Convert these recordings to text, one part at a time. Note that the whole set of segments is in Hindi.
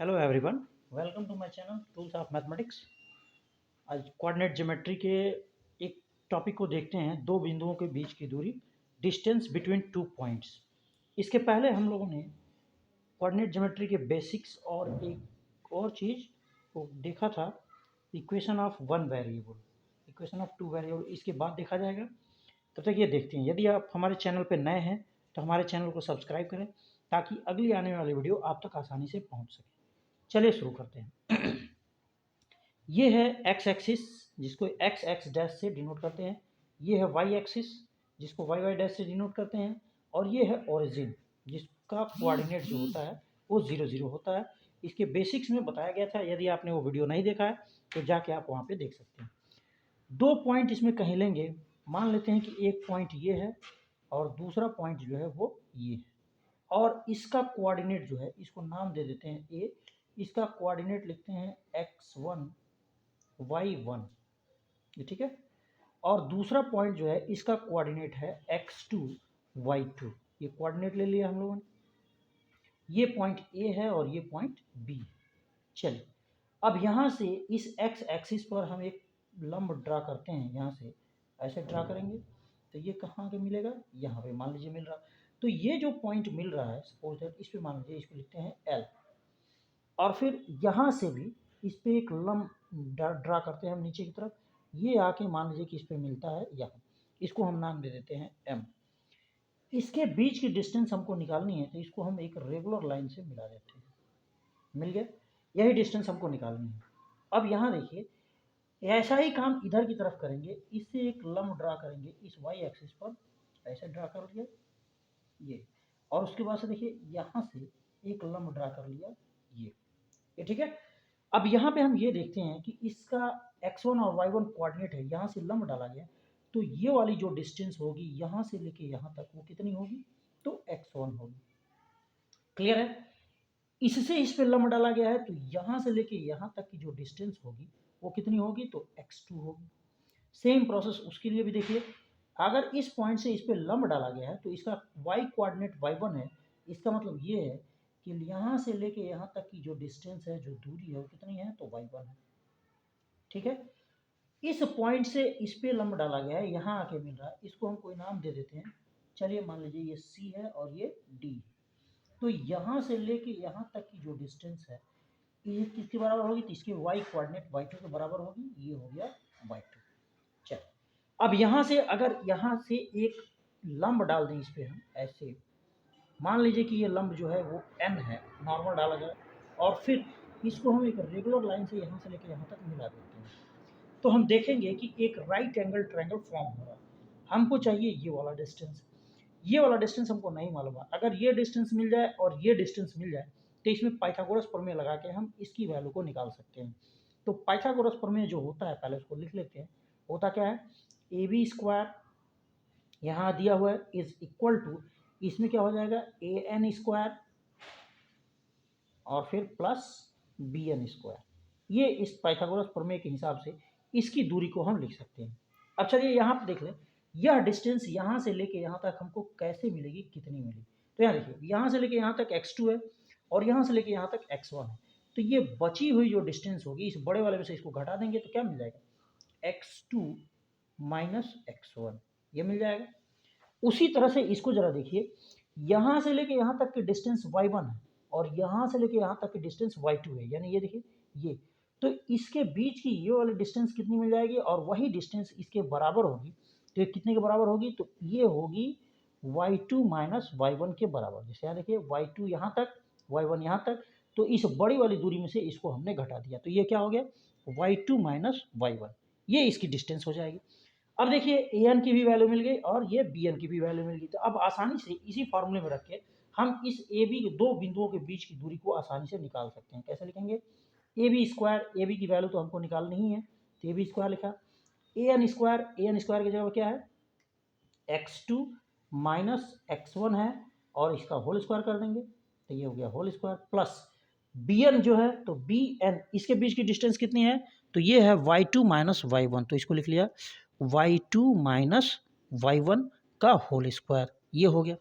Hello everyone, welcome to my channel tools of mathematics. आज कोऑर्डिनेट ज्योमेट्री के एक टॉपिक को देखते हैं, दो बिंदुओं के बीच की दूरी, डिस्टेंस बिटवीन टू पॉइंट्स। इसके पहले हम लोगों ने कोऑर्डिनेट ज्योमेट्री के बेसिक्स और एक और चीज़ को देखा था, equation of one variable, equation of two variable. इसके बाद देखा जाएगा। तब तक ये देखते हैं, यदि आप हमारे चैनल पर नए हैं तो हमारे चैनल को सब्सक्राइब करें ताकि अगली आने वाली वीडियो आप तक आसानी से पहुँच सके। चलिए शुरू करते हैं। ये है एक्स एक्सिस, जिसको एक्स एक्स डैश से डिनोट करते हैं। ये है वाई एक्सिस, जिसको वाई वाई डैश से डिनोट करते हैं। और ये है ओरिजिन, जिसका कोऑर्डिनेट जो होता है वो 0 0 होता है। इसके बेसिक्स में बताया गया था, यदि आपने वो वीडियो नहीं देखा है तो जाके आप वहाँ पे देख सकते हैं। दो पॉइंट इसमें कहीं लेंगे, मान लेते हैं कि एक पॉइंट ये है और दूसरा पॉइंट जो है वो ये है, और इसका कोऑर्डिनेट जो है, इसको नाम दे देते हैं ए। इसका कोऑर्डिनेट लिखते हैं x1 y1, ये ठीक है। और दूसरा पॉइंट जो है, इसका कोऑर्डिनेट है x2 y2। ये कोऑर्डिनेट ले लिया हम लोगों ने। ये पॉइंट ए है और ये पॉइंट बी है। चलिए, अब यहाँ से इस x एक्सिस पर हम एक लंब ड्रा करते हैं। यहाँ से ऐसे ड्रा करेंगे तो ये कहाँ के मिलेगा, यहाँ पे मान लीजिए मिल रहा। तो ये जो पॉइंट मिल रहा है, सपोज दैट इस पे मान लीजिए, इसको लिखते हैं L। और फिर यहाँ से भी इस पे एक लंब ड्रा करते हैं हम नीचे की तरफ। ये आके मान लीजिए कि इस पे मिलता है यहाँ, इसको हम नाम दे देते हैं M। इसके बीच की डिस्टेंस हमको निकालनी है, तो इसको हम एक रेगुलर लाइन से मिला देते हैं। मिल गया, यही डिस्टेंस हमको निकालनी है। अब यहाँ देखिए, ऐसा ही काम इधर की तरफ करेंगे। इससे एक लंब ड्रा करेंगे इस y एक्सिस पर, ऐसे ड्रा कर लिया ये। और उसके बाद से देखिए, यहाँ से एक लंब ड्रा कर लिया ये ठीक है। अब यहाँ पे हम ये देखते हैं कि इसका x1 और y1 कोऑर्डिनेट है, यहाँ से लंब डाला गया, तो ये वाली जो डिस्टेंस होगी यहाँ से लेके यहाँ तक, वो कितनी होगी, तो x1 होगी। क्लियर है। इससे इस पे लंब डाला गया है, तो यहाँ से लेके यहाँ तक की जो डिस्टेंस होगी वो कितनी होगी, तो x2 होगी। सेम प्रोसेस उसके लिए भी देखिए। अगर इस पॉइंट से इस पे लंब डाला गया है तो इसका y कोऑर्डिनेट y1 है। इसका मतलब ये है कि यहाँ से लेके यहाँ तक की जो डिस्टेंस है, जो दूरी है, वो कितनी है, तो y1 है। ठीक है। इस पॉइंट से इस पे लंब डाला गया है, यहाँ आके मिल रहा है, इसको हम कोई नाम दे देते हैं। चलिए मान लीजिए ये C है और ये D। तो यहाँ से लेके यहाँ तक की जो डिस्टेंस है, ये किसके बराबर होगी, तो इसके y कोऑर्डिनेट y2 के बराबर होगी। ये हो गया y2। चल, अब यहाँ से अगर यहाँ से एक लंब डाल दें इस पे हम ऐसे, मान लीजिए कि ये लंब जो है वो n है, नॉर्मल डाला जाए, और फिर इसको हम एक रेगुलर लाइन से यहाँ से लेकर यहाँ तक मिला देते हैं, तो हम देखेंगे कि एक राइट एंगल ट्रायंगल फॉर्म हो रहा है। हमको चाहिए ये वाला डिस्टेंस। ये वाला डिस्टेंस हमको नहीं मालूम है। अगर ये डिस्टेंस मिल जाए और ये डिस्टेंस मिल जाए तो इसमें पाइथागोरस प्रमेय लगा के हम इसकी वैल्यू को निकाल सकते हैं। तो पाइथागोरस प्रमेय जो होता है, पहले उसको लिख लेते हैं। होता क्या है, ए बी स्क्वायर यहाँ दिया हुआ है इज इक्वल टू, इसमें क्या हो जाएगा, ए एन स्क्वायर और फिर प्लस बी एन स्क्वायर। ये इस पाइथागोरस प्रमेय के हिसाब से इसकी दूरी को हम लिख सकते हैं। अब चलिए यहाँ पर देख लें, यह डिस्टेंस यहाँ से लेके यहाँ तक हमको कैसे मिलेगी, कितनी मिलेगी। तो यहाँ देखिए, यहाँ से लेके यहाँ तक x2 है और यहाँ से लेके यहाँ तक x1 है। तो ये बची हुई जो डिस्टेंस होगी, इस बड़े वाले में से इसको घटा देंगे तो क्या मिल जाएगा, x2 माइनस x1, ये मिल जाएगा। उसी तरह से इसको जरा देखिए, यहाँ से लेके यहाँ तक की डिस्टेंस y1 है और यहाँ से लेके यहाँ तक की डिस्टेंस y2 है, यानी ये देखिए ये। तो इसके बीच की ये वाली डिस्टेंस कितनी मिल जाएगी, और वही डिस्टेंस इसके बराबर होगी। तो ये कितने के बराबर होगी, तो ये होगी y2 माइनस y1 के बराबर। जैसे यहाँ देखिए, y2 यहाँ तक, y1 यहाँ तक, तो इस बड़ी वाली दूरी में से इसको हमने घटा दिया, तो ये क्या हो गया, y2 माइनस y1, ये इसकी डिस्टेंस हो जाएगी। अब देखिए, ए एन की भी वैल्यू मिल गई और ये बी एन की भी वैल्यू मिल गई। तो अब आसानी से इसी फॉर्मूले में रख के हम इस ए बी के दो बिंदुओं के बीच की दूरी को आसानी से निकाल सकते हैं। कैसे लिखेंगे, a b square, a b की वैल्यू तो हमको निकालनी ही है, तो ए बी स्क्वायर लिखा। ए एन स्क्वायर की जगह क्या है, x2 माइनस x1 है और इसका होल स्क्वायर कर देंगे, तो ये हो गया whole square, plus b n जो है, तो बी एन, इसके बीच की डिस्टेंस कितनी है, तो ये है y2 माइनस y1, तो इसको लिख लिया y2 माइनस y1 का होल स्क्वायर, ये हो गया।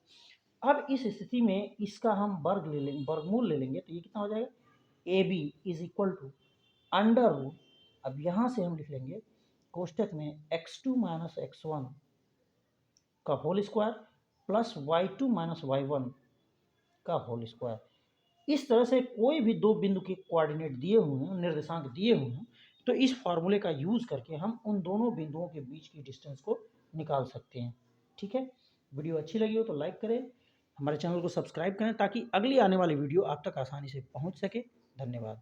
अब इस स्थिति में इसका हम वर्ग ले लेंगे, वर्गमूल ले लेंगे, तो ये कितना हो जाएगा, a b is equal to under root, अब यहाँ से हम लिख लेंगे कोष्टक में x2 माइनस x1 का whole square plus y2 minus y1 का होल स्क्वायर। इस तरह से कोई भी दो बिंदु के कोऑर्डिनेट दिए हुए हैं, निर्देशांक दिए हुए हैं, तो इस फॉर्मूले का यूज़ करके हम उन दोनों बिंदुओं के बीच की डिस्टेंस को निकाल सकते हैं। ठीक है, वीडियो अच्छी लगी हो तो लाइक करें, हमारे चैनल को सब्सक्राइब करें ताकि अगली आने वाली वीडियो आप तक आसानी से पहुंच सके। धन्यवाद।